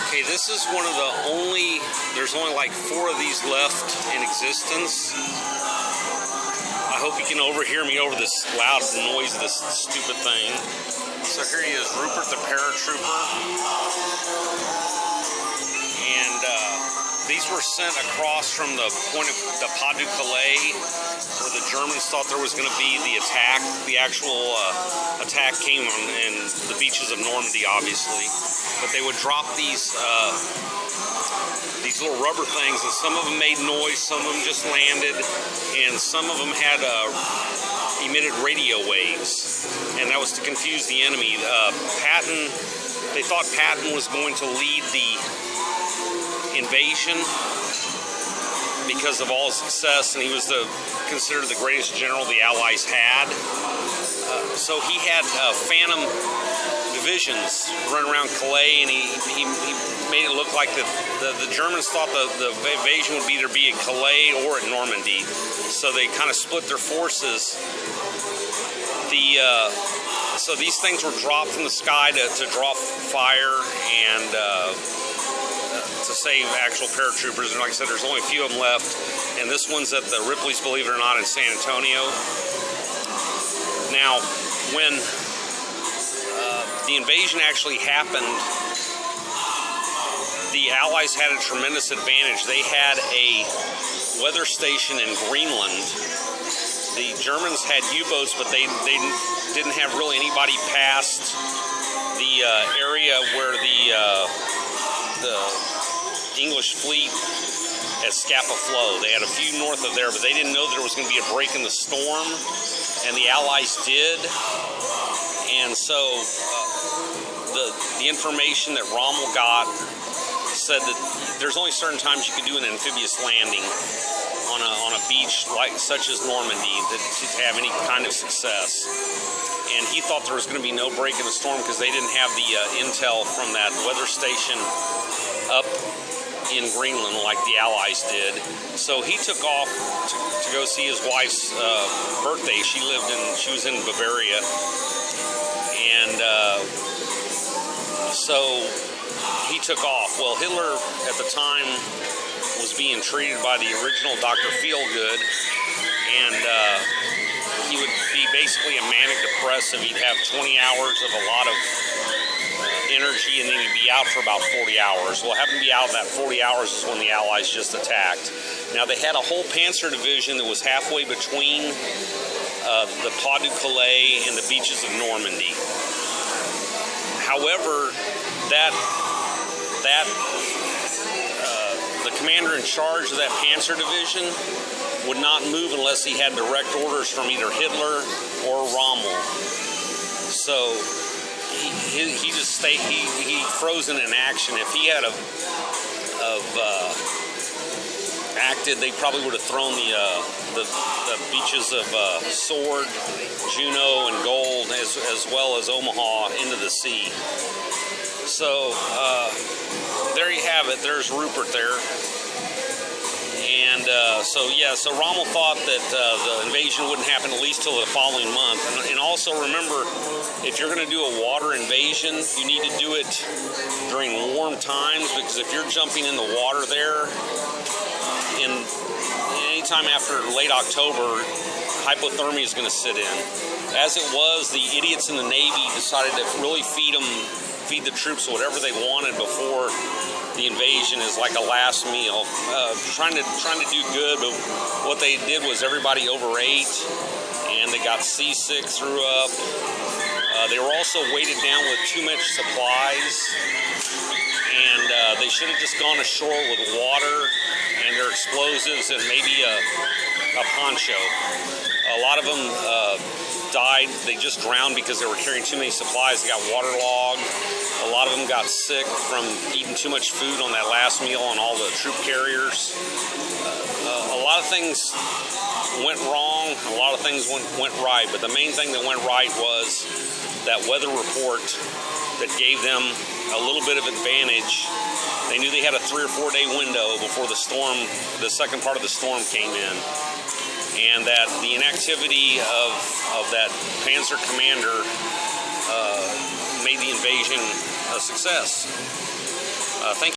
Okay, this is one of the there's only like 4 of these left in existence. I hope you can overhear me over this loud noise of this stupid thing. So here he is, Rupert the paratrooper. And these were sent across from the point of the Pas-de-Calais, where the Germans thought there was going to be the attack. The actual attack came in the beaches of Normandy, obviously. But they would drop these little rubber things, and some of them made noise, some of them just landed, and some of them had emitted radio waves, and that was to confuse the enemy. They thought Patton was going to lead the invasion because of all his success, and he was considered the greatest general the Allies had. So he had phantom divisions run around Calais, and he made it look like the Germans thought the invasion would either be at Calais or at Normandy. So they kind of split their forces. So these things were dropped from the sky to draw fire and to save actual paratroopers. And like I said, there's only a few of them left. And this one's at the Ripley's, believe it or not, in San Antonio. Now, when the invasion actually happened, the Allies had a tremendous advantage. They had a weather station in Greenland. The Germans had U-boats, but they didn't have really anybody past the area where the English fleet at Scapa Flow. They had a few north of there, but they didn't know there was going to be a break in the storm, and the Allies did. And so the information that Rommel got said that there's only certain times you can do an amphibious landing on a beach such as Normandy to have any kind of success. And he thought there was going to be no break in the storm because they didn't have the intel from that weather station up in Greenland like the Allies did. So he took off to go see his wife's birthday. She was in Bavaria. And so he took off. Well, Hitler at the time was being treated by the original Dr. Feelgood, and he would be basically a manic depressive. He'd have 20 hours of a lot of energy, and then he'd be out for about 40 hours. Well, happened to be out of that 40 hours is when the Allies just attacked. Now, they had a whole panzer division that was halfway between the Pas-de-Calais and the beaches of Normandy. However, the commander in charge of that panzer division would not move unless he had direct orders from either Hitler or Rommel. So he just stayed. He froze in inaction. If he had acted, they probably would have thrown the beaches of Sword, Juno, and Gold, as well as Omaha, into the sea. So there you have it. There's Rupert there. And so Rommel thought that the invasion wouldn't happen at least till the following month. And also remember, if you're going to do a water invasion, you need to do it during warm times, because if you're jumping in the water there, anytime after late October, hypothermia is going to sit in. As it was, the idiots in the Navy decided to really feed the troops whatever they wanted before the invasion as like a last meal, trying to do good. But what they did was everybody overate, and they got seasick, threw up. They were also weighted down with too much supplies, and they should have just gone ashore with water and their explosives and maybe a poncho. A lot of them died. They just drowned because they were carrying too many supplies. They got waterlogged. A lot of them got sick from eating too much food on that last meal on all the troop carriers. A lot of things went wrong. A lot of things went right. But the main thing that went right was that weather report that gave them a little bit of advantage. They knew they had a 3 or 4 day window before the second part of the storm came in. And that the inactivity of that panzer commander made the invasion a success. Thank you.